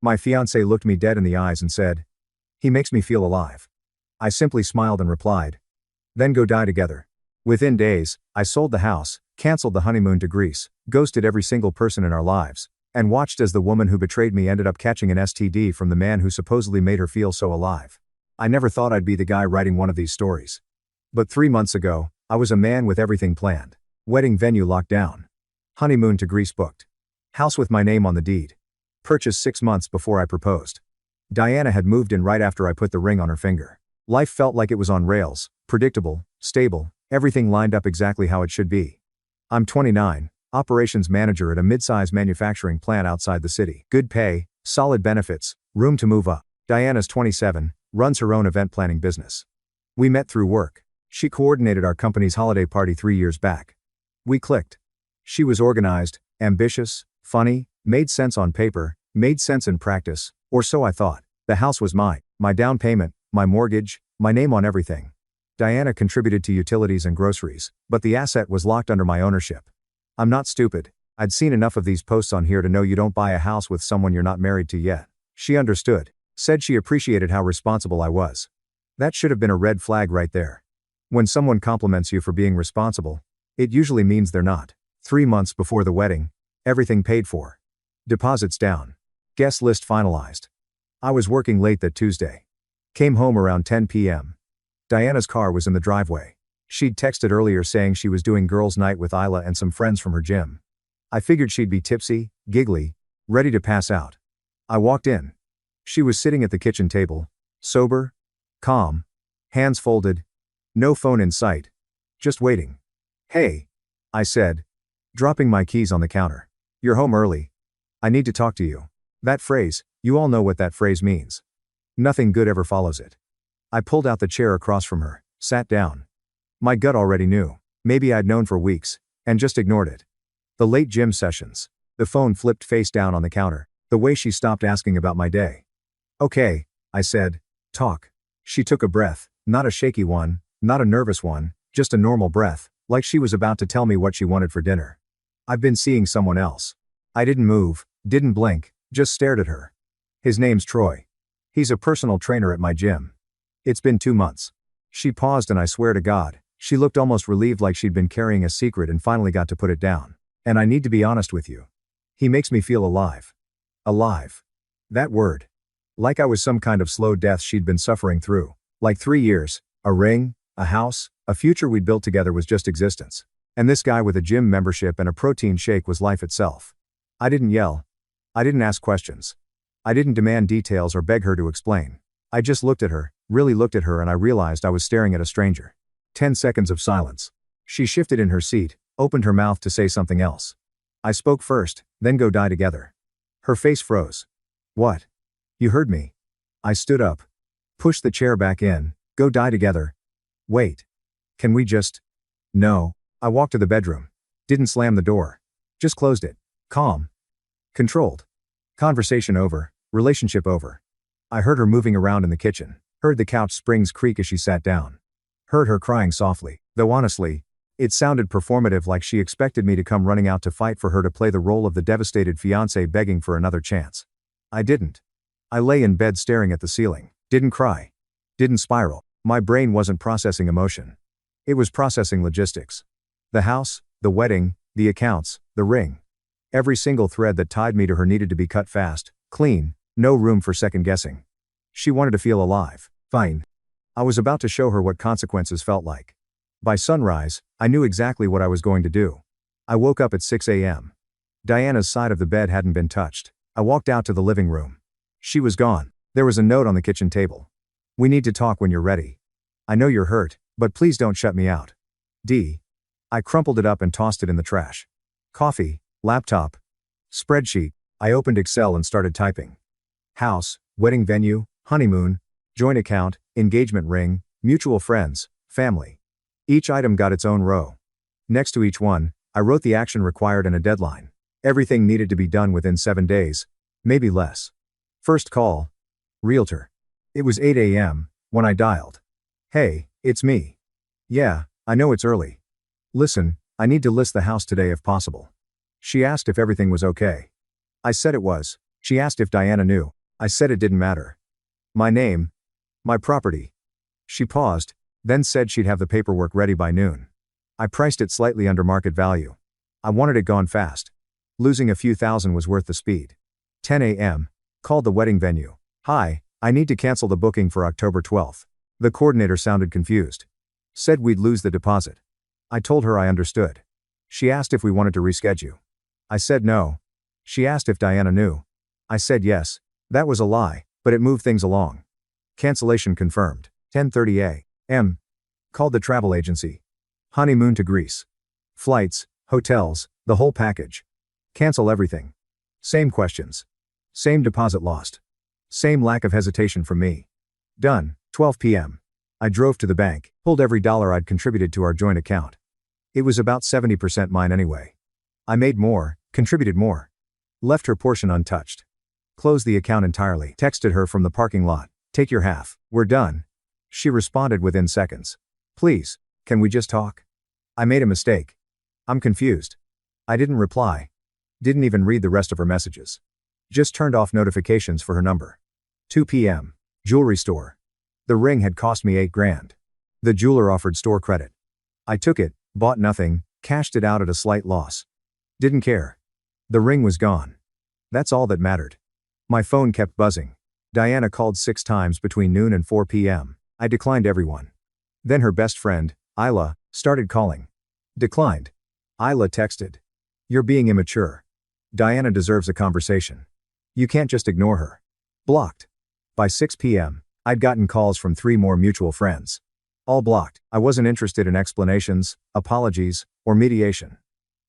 My fiancé looked me dead in the eyes and said, "He makes me feel alive." I simply smiled and replied, "Then go die together." Within days, I sold the house, canceled the honeymoon to Greece, ghosted every single person in our lives, and watched as the woman who betrayed me ended up catching an STD from the man who supposedly made her feel so alive. I never thought I'd be the guy writing one of these stories. But 3 months ago, I was a man with everything planned. Wedding venue locked down. Honeymoon to Greece booked. House with my name on the deed. Purchased 6 months before I proposed. Diana had moved in right after I put the ring on her finger. Life felt like it was on rails, predictable, stable, everything lined up exactly how it should be. I'm 29, operations manager at a mid-size manufacturing plant outside the city. Good pay, solid benefits, room to move up. Diana's 27, runs her own event planning business. We met through work. She coordinated our company's holiday party 3 years back. We clicked. She was organized, ambitious, funny, made sense on paper, made sense in practice, or so I thought. The house was mine, my down payment, my mortgage, my name on everything. Diana contributed to utilities and groceries, but the asset was locked under my ownership. I'm not stupid. I'd seen enough of these posts on here to know you don't buy a house with someone you're not married to yet. She understood. Said she appreciated how responsible I was. That should have been a red flag right there. When someone compliments you for being responsible, it usually means they're not. 3 months before the wedding, everything paid for. Deposits down. Guest list finalized. I was working late that Tuesday. Came home around 10 p.m. Diana's car was in the driveway. She'd texted earlier saying she was doing girls' night with Isla and some friends from her gym. I figured she'd be tipsy, giggly, ready to pass out. I walked in. She was sitting at the kitchen table, sober, calm, hands folded, no phone in sight, just waiting. "Hey," I said, dropping my keys on the counter. "You're home early. I need to talk to you." That phrase, you all know what that phrase means. Nothing good ever follows it. I pulled out the chair across from her, sat down. My gut already knew. Maybe I'd known for weeks, and just ignored it. The late gym sessions. The phone flipped face down on the counter. The way she stopped asking about my day. "Okay," I said. "Talk." She took a breath, not a shaky one, not a nervous one, just a normal breath, like she was about to tell me what she wanted for dinner. "I've been seeing someone else." I didn't move, didn't blink, just stared at her. "His name's Troy. He's a personal trainer at my gym. It's been 2 months. She paused and I swear to God, she looked almost relieved like she'd been carrying a secret and finally got to put it down. "And I need to be honest with you. He makes me feel alive." Alive. That word. Like I was some kind of slow death she'd been suffering through. Like 3 years, a ring, a house, a future we'd built together was just existence. And this guy with a gym membership and a protein shake was life itself. I didn't yell. I didn't ask questions. I didn't demand details or beg her to explain. I just looked at her, really looked at her, and I realized I was staring at a stranger. 10 seconds of silence. She shifted in her seat, opened her mouth to say something else. I spoke first, then "Go die together." Her face froze. "What?" "You heard me." I stood up. Pushed the chair back in. "Go die together." "Wait. Can we just..." "No." I walked to the bedroom. Didn't slam the door. Just closed it. Calm. Controlled. Conversation over. Relationship over. I heard her moving around in the kitchen. Heard the couch springs creak as she sat down. Heard her crying softly, though honestly, it sounded performative, like she expected me to come running out to fight for her, to play the role of the devastated fiancé begging for another chance. I didn't. I lay in bed staring at the ceiling. Didn't cry. Didn't spiral. My brain wasn't processing emotion. It was processing logistics. The house, the wedding, the accounts, the ring. Every single thread that tied me to her needed to be cut fast, clean, no room for second guessing. She wanted to feel alive. Fine. I was about to show her what consequences felt like. By sunrise, I knew exactly what I was going to do. I woke up at 6 a.m. Diana's side of the bed hadn't been touched. I walked out to the living room. She was gone. There was a note on the kitchen table. "We need to talk when you're ready. I know you're hurt, but please don't shut me out. D." I crumpled it up and tossed it in the trash. Coffee, laptop, spreadsheet. I opened Excel and started typing. House, wedding venue, honeymoon, joint account, engagement ring, mutual friends, family. Each item got its own row. Next to each one, I wrote the action required and a deadline. Everything needed to be done within 7 days, maybe less. First call. Realtor. It was 8 a.m. when I dialed. "Hey, it's me." "Yeah, I know it's early. Listen, I need to list the house today if possible." She asked if everything was okay. I said it was. She asked if Diana knew. I said it didn't matter. My name. My property. She paused, then said she'd have the paperwork ready by noon. I priced it slightly under market value. I wanted it gone fast. Losing a few thousand was worth the speed. 10 a.m. Called the wedding venue. Hi, I need to cancel the booking for October 12th. The coordinator sounded confused. Said we'd lose the deposit. I told her I understood. She asked if we wanted to reschedule. I said no. She asked if Diana knew. I said yes. That was a lie, but it moved things along. Cancellation confirmed. 10:30 a.m. Called the travel agency. Honeymoon to Greece. Flights, hotels, the whole package. Cancel everything. Same questions. Same deposit lost. Same lack of hesitation from me. Done. 12 p.m. I drove to the bank, pulled every dollar I'd contributed to our joint account. It was about 70% mine anyway. I made more, contributed more. Left her portion untouched. Closed the account entirely. Texted her from the parking lot. Take your half. We're done. She responded within seconds. Please, can we just talk? I made a mistake. I'm confused. I didn't reply. Didn't even read the rest of her messages. Just turned off notifications for her number. 2 p.m. Jewelry store. The ring had cost me $8,000. The jeweler offered store credit. I took it, bought nothing, cashed it out at a slight loss. Didn't care. The ring was gone. That's all that mattered. My phone kept buzzing. Diana called 6 times between noon and 4 p.m. I declined everyone. Then her best friend, Isla, started calling. Declined. Isla texted. You're being immature. Diana deserves a conversation. You can't just ignore her. Blocked. By 6 p.m., I'd gotten calls from 3 more mutual friends. All blocked. I wasn't interested in explanations, apologies, or mediation.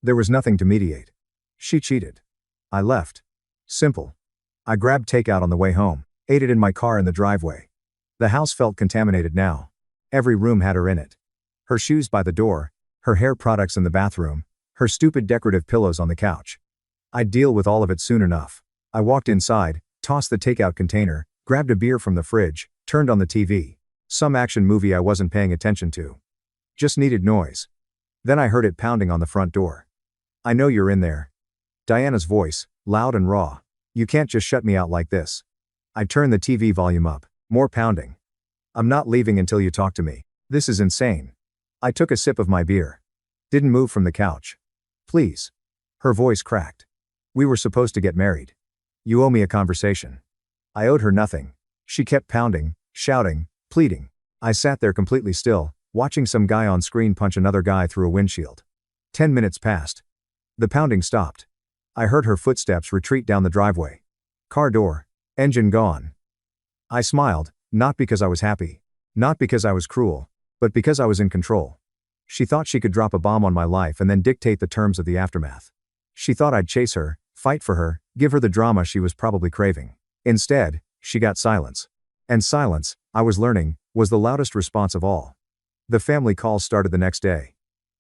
There was nothing to mediate. She cheated. I left. Simple. I grabbed takeout on the way home, ate it in my car in the driveway. The house felt contaminated now. Every room had her in it. Her shoes by the door, her hair products in the bathroom, her stupid decorative pillows on the couch. I'd deal with all of it soon enough. I walked inside, tossed the takeout container, grabbed a beer from the fridge, turned on the TV. Some action movie I wasn't paying attention to. Just needed noise. Then I heard it pounding on the front door. I know you're in there. Diana's voice, loud and raw. You can't just shut me out like this. I turned the TV volume up. More pounding. I'm not leaving until you talk to me. This is insane. I took a sip of my beer. Didn't move from the couch. Please. Her voice cracked. We were supposed to get married. You owe me a conversation. I owed her nothing. She kept pounding, shouting, pleading. I sat there completely still, watching some guy on screen punch another guy through a windshield. 10 minutes passed. The pounding stopped. I heard her footsteps retreat down the driveway. Car door. Engine gone. I smiled, not because I was happy. Not because I was cruel. But because I was in control. She thought she could drop a bomb on my life and then dictate the terms of the aftermath. She thought I'd chase her, fight for her, give her the drama she was probably craving. Instead, she got silence. And silence, I was learning, was the loudest response of all. The family calls started the next day.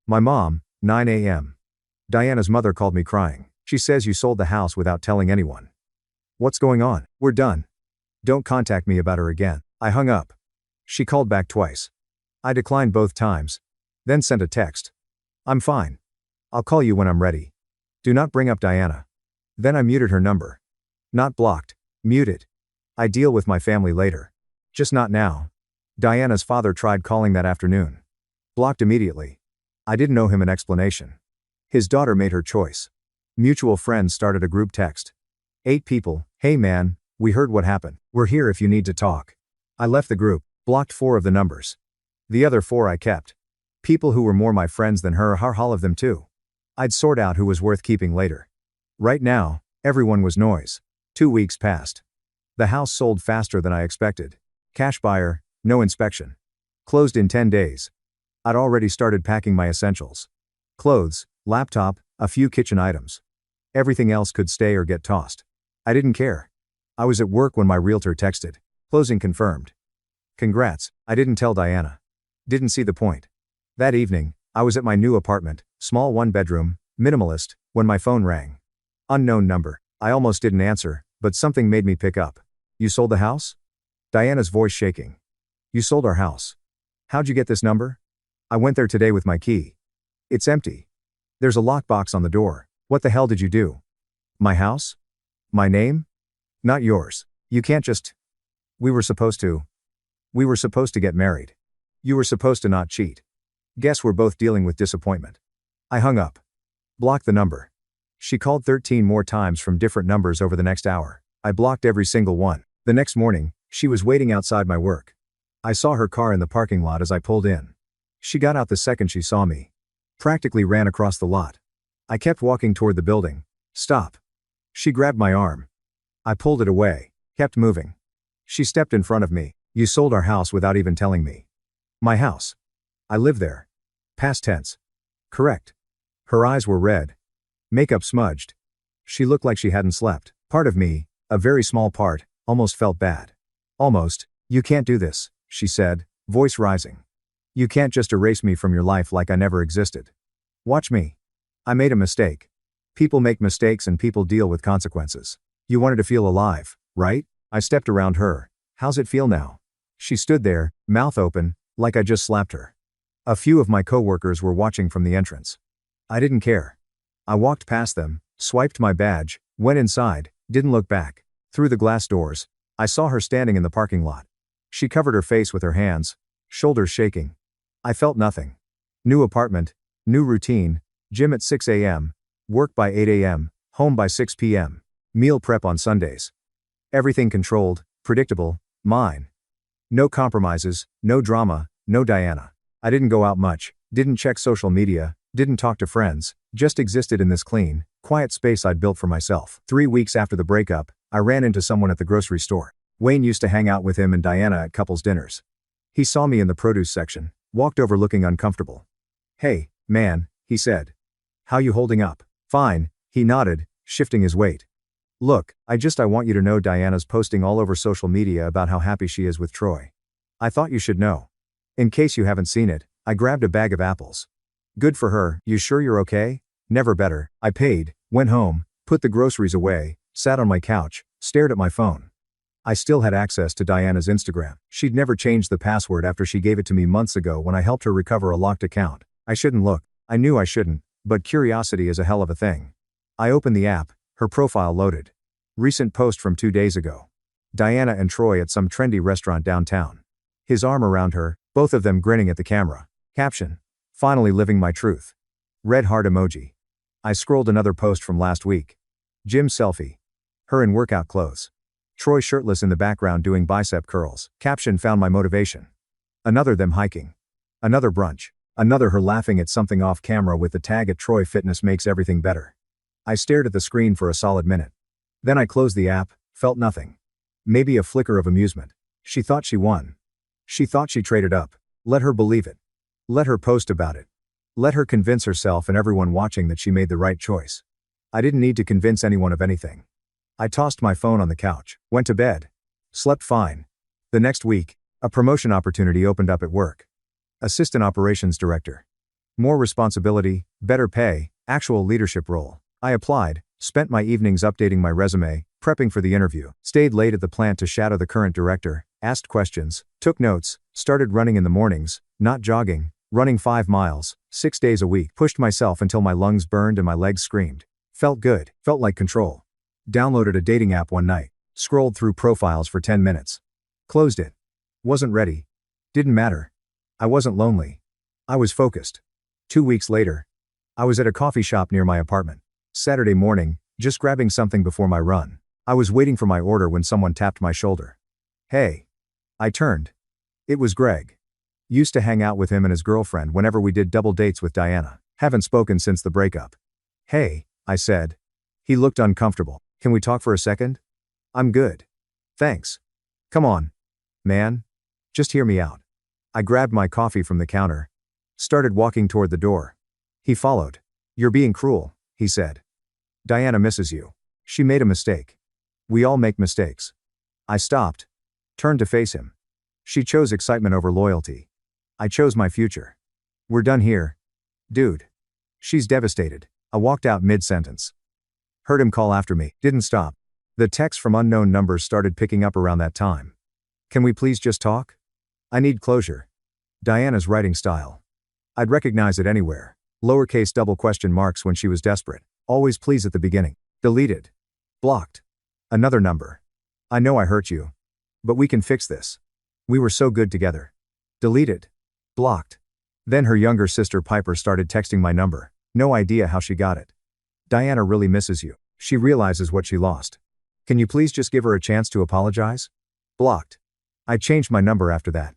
My mom, 9 a.m. Diana's mother called me crying. She says you sold the house without telling anyone. What's going on? We're done. Don't contact me about her again. I hung up. She called back twice. I declined both times. Then sent a text. I'm fine. I'll call you when I'm ready. Do not bring up Diana. Then I muted her number. Not blocked. Muted. I deal with my family later. Just not now. Diana's father tried calling that afternoon. Blocked immediately. I didn't owe him an explanation. His daughter made her choice. Mutual friends started a group text. 8 people, hey man, we heard what happened. We're here if you need to talk. I left the group, blocked 4 of the numbers. The other 4 I kept. People who were more my friends than her, all of them too. I'd sort out who was worth keeping later. Right now, everyone was noise. 2 weeks passed. The house sold faster than I expected. Cash buyer, no inspection. Closed in 10 days. I'd already started packing my essentials. Clothes, laptop, a few kitchen items. Everything else could stay or get tossed. I didn't care. I was at work when my realtor texted. Closing confirmed. Congrats, I didn't tell Diana. Didn't see the point. That evening, I was at my new apartment, small 1-bedroom, minimalist, when my phone rang. Unknown number. I almost didn't answer, but something made me pick up. You sold the house? Diana's voice shaking. You sold our house. How'd you get this number? I went there today with my key. It's empty. There's a lockbox on the door. What the hell did you do? My house? My name? Not yours. You can't just. We were supposed to. We were supposed to get married. You were supposed to not cheat. Guess we're both dealing with disappointment. I hung up. Blocked the number. She called 13 more times from different numbers over the next hour. I blocked every single one. The next morning, she was waiting outside my work. I saw her car in the parking lot as I pulled in. She got out the second she saw me. Practically ran across the lot. I kept walking toward the building. Stop. She grabbed my arm. I pulled it away, kept moving. She stepped in front of me. You sold our house without even telling me. My house. I live there. Past tense. Correct. Her eyes were red. Makeup smudged. She looked like she hadn't slept. Part of me, a very small part, almost felt bad. Almost. You can't do this, she said, voice rising. You can't just erase me from your life like I never existed. Watch me. I made a mistake. People make mistakes and people deal with consequences. You wanted to feel alive, right? I stepped around her. How's it feel now? She stood there, mouth open, like I just slapped her. A few of my coworkers were watching from the entrance. I didn't care. I walked past them, swiped my badge, went inside, didn't look back. Through the glass doors, I saw her standing in the parking lot. She covered her face with her hands, shoulders shaking. I felt nothing. New apartment, new routine, gym at 6 a.m., work by 8 a.m., home by 6 p.m., meal prep on Sundays. Everything controlled, predictable, mine. No compromises, no drama, no Diana. I didn't go out much, didn't check social media, didn't talk to friends, just existed in this clean, quiet space I'd built for myself. 3 weeks after the breakup, I ran into someone at the grocery store. Wayne used to hang out with him and Diana at couples dinners. He saw me in the produce section, walked over looking uncomfortable. Hey, man, he said. How you holding up? Fine, he nodded, shifting his weight. Look, I want you to know Diana's posting all over social media about how happy she is with Troy. I thought you should know. In case you haven't seen it, I grabbed a bag of apples. Good for her. You sure you're okay? Never better. I paid, went home, put the groceries away, sat on my couch, stared at my phone. I still had access to Diana's Instagram. She'd never changed the password after she gave it to me months ago when I helped her recover a locked account. I shouldn't look. I knew I shouldn't, but curiosity is a hell of a thing. I opened the app, her profile loaded. Recent post from 2 days ago. Diana and Troy at some trendy restaurant downtown. His arm around her, both of them grinning at the camera. Caption. Finally living my truth. Red heart emoji. I scrolled another post from last week. Gym selfie. Her in workout clothes. Troy shirtless in the background doing bicep curls. Caption found my motivation. Another them hiking. Another brunch. Another her laughing at something off camera with the tag at Troy Fitness makes everything better. I stared at the screen for a solid minute. Then I closed the app, felt nothing. Maybe a flicker of amusement. She thought she won. She thought she traded up. Let her believe it. Let her post about it. Let her convince herself and everyone watching that she made the right choice. I didn't need to convince anyone of anything. I tossed my phone on the couch, went to bed. Slept fine. The next week, a promotion opportunity opened up at work. Assistant Operations Director. More responsibility, better pay, actual leadership role. I applied, spent my evenings updating my resume, prepping for the interview, stayed late at the plant to shadow the current director, asked questions, took notes, started running in the mornings, not jogging, running 5 miles, 6 days a week, pushed myself until my lungs burned and my legs screamed. Felt good, felt like control. Downloaded a dating app one night, scrolled through profiles for 10 minutes. Closed it. Wasn't ready. Didn't matter. I wasn't lonely. I was focused. 2 weeks later, I was at a coffee shop near my apartment. Saturday morning, just grabbing something before my run. I was waiting for my order when someone tapped my shoulder. Hey. I turned. It was Greg. Used to hang out with him and his girlfriend whenever we did double dates with Diana. Haven't spoken since the breakup. Hey, I said. He looked uncomfortable. Can we talk for a second? I'm good. Thanks. Come on. Man. Just hear me out. I grabbed my coffee from the counter. Started walking toward the door. He followed. You're being cruel, he said. Diana misses you. She made a mistake. We all make mistakes. I stopped. Turned to face him. She chose excitement over loyalty. I chose my future. We're done here. Dude. She's devastated. I walked out mid-sentence. Heard him call after me. Didn't stop. The texts from unknown numbers started picking up around that time. Can we please just talk? I need closure. Diana's writing style. I'd recognize it anywhere. Lowercase double question marks when she was desperate. Always please at the beginning. Deleted. Blocked. Another number. I know I hurt you. But we can fix this. We were so good together. Deleted. Blocked. Then her younger sister Piper started texting my number. No idea how she got it. Diana really misses you. She realizes what she lost. Can you please just give her a chance to apologize? Blocked. I changed my number after that.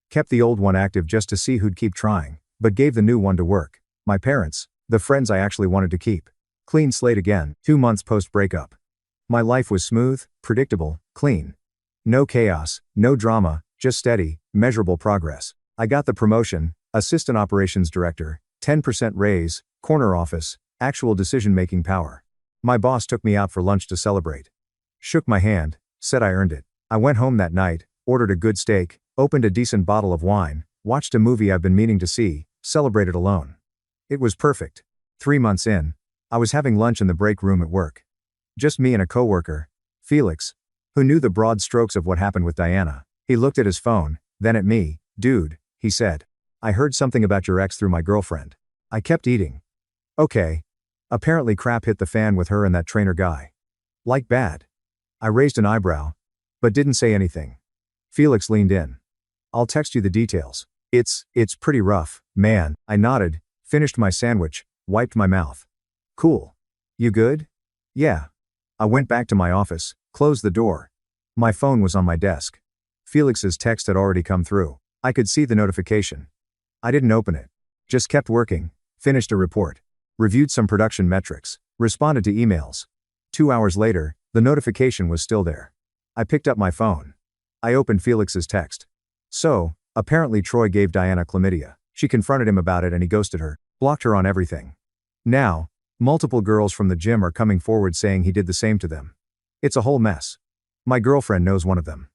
Kept the old one active just to see who'd keep trying, but gave the new one to work. My parents, the friends I actually wanted to keep. Clean slate again, 2 months post-breakup. My life was smooth, predictable, clean. No chaos, no drama, just steady, measurable progress. I got the promotion, assistant operations director, 10% raise, corner office, actual decision-making power. My boss took me out for lunch to celebrate. Shook my hand, said I earned it. I went home that night, ordered a good steak, opened a decent bottle of wine, watched a movie I've been meaning to see, celebrated alone. It was perfect. 3 months in, I was having lunch in the break room at work. Just me and a coworker, Felix, who knew the broad strokes of what happened with Diana. He looked at his phone, then at me. Dude, he said. I heard something about your ex through my girlfriend. I kept eating. Okay. Apparently crap hit the fan with her and that trainer guy. Like bad. I raised an eyebrow, but didn't say anything. Felix leaned in. I'll text you the details. It's pretty rough, man. I nodded, finished my sandwich, wiped my mouth. Cool. You good? Yeah. I went back to my office, closed the door. My phone was on my desk. Felix's text had already come through. I could see the notification. I didn't open it. Just kept working, finished a report, reviewed some production metrics, responded to emails. 2 hours later, the notification was still there. I picked up my phone. I opened Felix's text. So, apparently Troy gave Diana chlamydia. She confronted him about it and he ghosted her, blocked her on everything. Now, multiple girls from the gym are coming forward saying he did the same to them. It's a whole mess. My girlfriend knows one of them.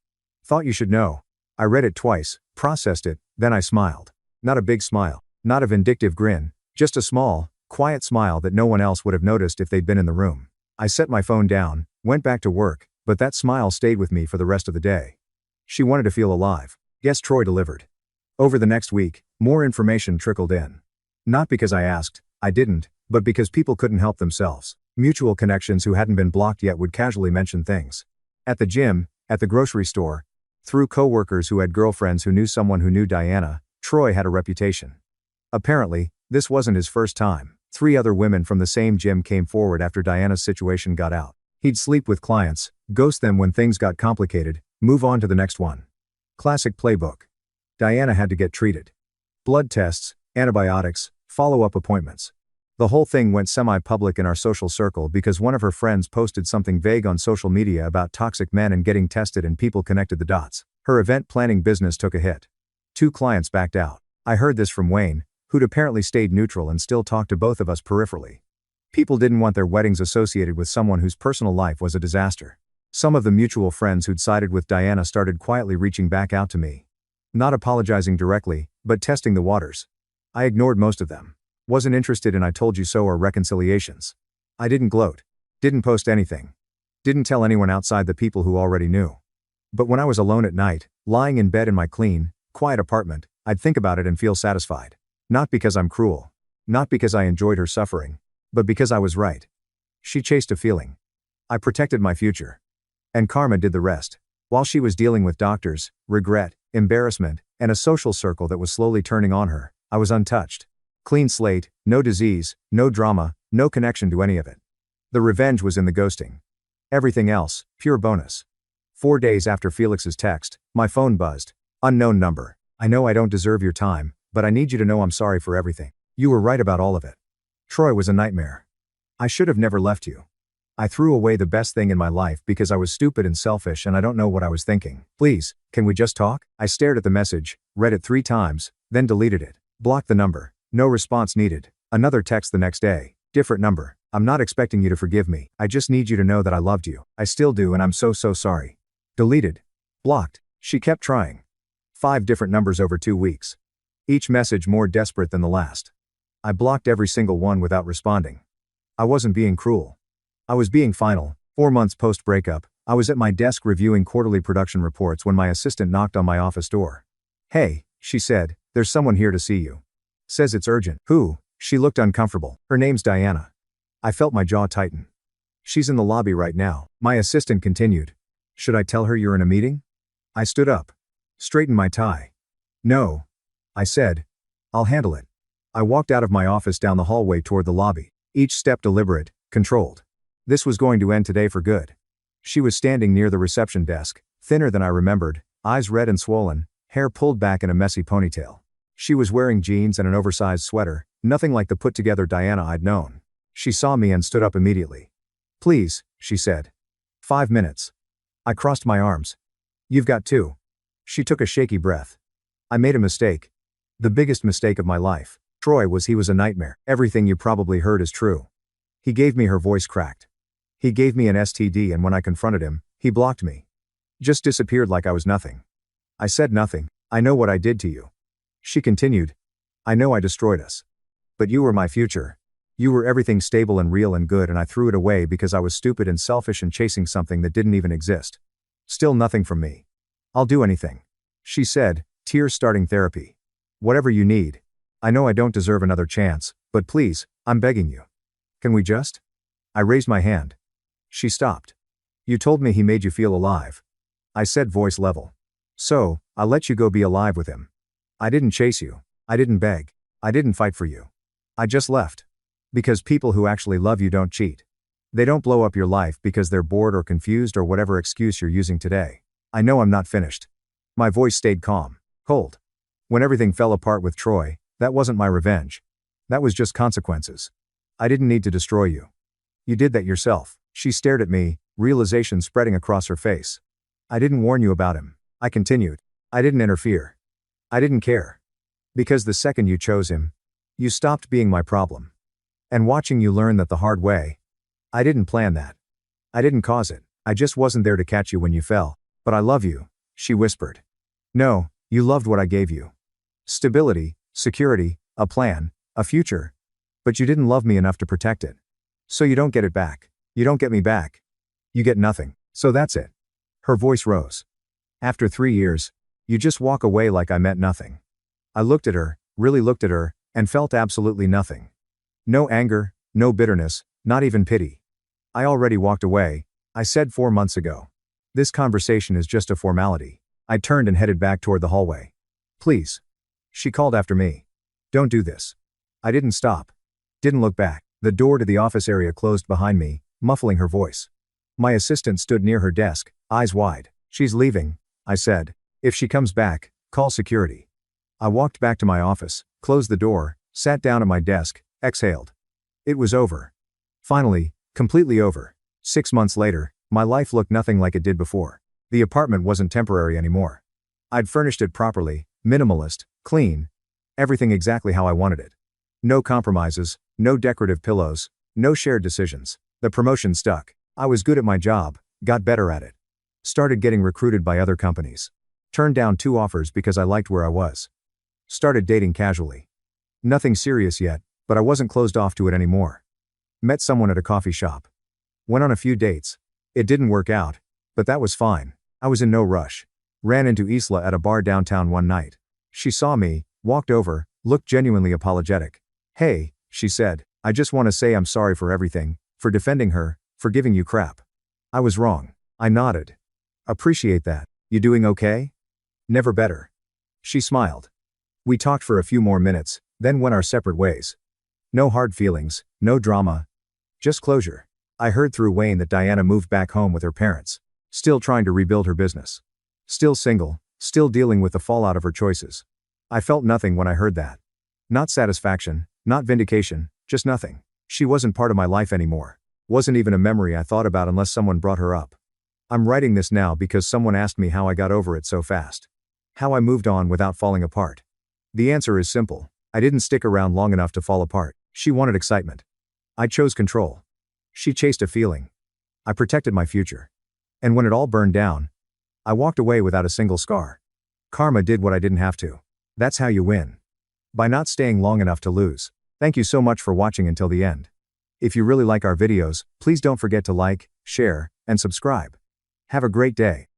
Thought you should know. I read it twice, processed it, then I smiled. Not a big smile, not a vindictive grin, just a small, quiet smile that no one else would have noticed if they'd been in the room. I set my phone down, went back to work, but that smile stayed with me for the rest of the day. She wanted to feel alive. Guess Troy delivered. Over the next week, more information trickled in. Not because I asked, I didn't, but because people couldn't help themselves. Mutual connections who hadn't been blocked yet would casually mention things. At the gym, at the grocery store, through coworkers who had girlfriends who knew someone who knew Diana, Troy had a reputation. Apparently, this wasn't his first time. 3 other women from the same gym came forward after Diana's situation got out. He'd sleep with clients, ghost them when things got complicated, move on to the next one. Classic playbook. Diana had to get treated. Blood tests, antibiotics, follow-up appointments. The whole thing went semi-public in our social circle because one of her friends posted something vague on social media about toxic men and getting tested and people connected the dots. Her event planning business took a hit. 2 clients backed out. I heard this from Wayne, who'd apparently stayed neutral and still talked to both of us peripherally. People didn't want their weddings associated with someone whose personal life was a disaster. Some of the mutual friends who'd sided with Diana started quietly reaching back out to me. Not apologizing directly, but testing the waters. I ignored most of them. Wasn't interested in I told you so or reconciliations. I didn't gloat. Didn't post anything. Didn't tell anyone outside the people who already knew. But when I was alone at night, lying in bed in my clean, quiet apartment, I'd think about it and feel satisfied. Not because I'm cruel. Not because I enjoyed her suffering. But because I was right. She chased a feeling. I protected my future. And karma did the rest. While she was dealing with doctors, regret, embarrassment, and a social circle that was slowly turning on her, I was untouched. Clean slate, no disease, no drama, no connection to any of it. The revenge was in the ghosting. Everything else, pure bonus. 4 days after Felix's text, my phone buzzed. Unknown number. I know I don't deserve your time, but I need you to know I'm sorry for everything. You were right about all of it. Troy was a nightmare. I should have never left you. I threw away the best thing in my life because I was stupid and selfish and I don't know what I was thinking. Please, can we just talk? I stared at the message, read it 3 times, then deleted it. Blocked the number. No response needed. Another text the next day. Different number. I'm not expecting you to forgive me. I just need you to know that I loved you. I still do and I'm so sorry. Deleted. Blocked. She kept trying. 5 different numbers over 2 weeks. Each message more desperate than the last. I blocked every single one without responding. I wasn't being cruel. I was being final. 4 months post-breakup, I was at my desk reviewing quarterly production reports when my assistant knocked on my office door. Hey, she said, there's someone here to see you. Says it's urgent. Who? She looked uncomfortable. Her name's Diana. I felt my jaw tighten. She's in the lobby right now. My assistant continued. Should I tell her you're in a meeting? I stood up. Straightened my tie. No. I said. I'll handle it. I walked out of my office down the hallway toward the lobby, each step deliberate, controlled. This was going to end today for good. She was standing near the reception desk, thinner than I remembered, eyes red and swollen, hair pulled back in a messy ponytail. She was wearing jeans and an oversized sweater, nothing like the put-together Diana I'd known. She saw me and stood up immediately. Please, she said. 5 minutes. I crossed my arms. You've got 2. She took a shaky breath. I made a mistake. The biggest mistake of my life. Troy was a nightmare. Everything you probably heard is true. He gave me, her voice cracked. He gave me an STD, and when I confronted him, he blocked me. Just disappeared like I was nothing. I said nothing. I know what I did to you. She continued. I know I destroyed us. But you were my future. You were everything stable and real and good, and I threw it away because I was stupid and selfish and chasing something that didn't even exist. Still nothing from me. I'll do anything. She said, tears starting therapy. Whatever you need. I know I don't deserve another chance, but please, I'm begging you. Can we just? I raised my hand. She stopped. You told me he made you feel alive. I said, voice level. So, I'll let you go be alive with him. I didn't chase you. I didn't beg. I didn't fight for you. I just left. Because people who actually love you don't cheat. They don't blow up your life because they're bored or confused or whatever excuse you're using today. I know I'm not finished. My voice stayed calm, cold. When everything fell apart with Troy, that wasn't my revenge. That was just consequences. I didn't need to destroy you. You did that yourself. She stared at me, realization spreading across her face. I didn't warn you about him. I continued. I didn't interfere. I didn't care. Because the second you chose him, you stopped being my problem. And watching you learn that the hard way, I didn't plan that. I didn't cause it. I just wasn't there to catch you when you fell. But I love you, she whispered. No, you loved what I gave you. Stability, security, a plan, a future. But you didn't love me enough to protect it. So you don't get it back. You don't get me back. You get nothing. So that's it. Her voice rose. After 3 years, you just walk away like I meant nothing. I looked at her, really looked at her, and felt absolutely nothing. No anger, no bitterness, not even pity. I already walked away, I said 4 months ago. This conversation is just a formality. I turned and headed back toward the hallway. Please. She called after me. Don't do this. I didn't stop. Didn't look back. The door to the office area closed behind me, muffling her voice. My assistant stood near her desk, eyes wide. She's leaving, I said. If she comes back, call security. I walked back to my office, closed the door, sat down at my desk, exhaled. It was over. Finally, completely over. 6 months later, my life looked nothing like it did before. The apartment wasn't temporary anymore. I'd furnished it properly, minimalist, clean. Everything exactly how I wanted it. No compromises, no decorative pillows, no shared decisions. The promotion stuck. I was good at my job, got better at it. Started getting recruited by other companies. Turned down 2 offers because I liked where I was. Started dating casually. Nothing serious yet, but I wasn't closed off to it anymore. Met someone at a coffee shop. Went on a few dates. It didn't work out, but that was fine. I was in no rush. Ran into Isla at a bar downtown one night. She saw me, walked over, looked genuinely apologetic. Hey, she said, I just want to say I'm sorry for everything, for defending her, for giving you crap. I was wrong. I nodded. Appreciate that. You doing okay? Never better. She smiled. We talked for a few more minutes, then went our separate ways. No hard feelings, no drama. Just closure. I heard through Wayne that Diana moved back home with her parents. Still trying to rebuild her business. Still single, still dealing with the fallout of her choices. I felt nothing when I heard that. Not satisfaction, not vindication, just nothing. She wasn't part of my life anymore. Wasn't even a memory I thought about unless someone brought her up. I'm writing this now because someone asked me how I got over it so fast. How I moved on without falling apart. The answer is simple. I didn't stick around long enough to fall apart. She wanted excitement. I chose control. She chased a feeling. I protected my future. And when it all burned down, I walked away without a single scar. Karma did what I didn't have to. That's how you win. By not staying long enough to lose. Thank you so much for watching until the end. If you really like our videos, please don't forget to like, share, and subscribe. Have a great day.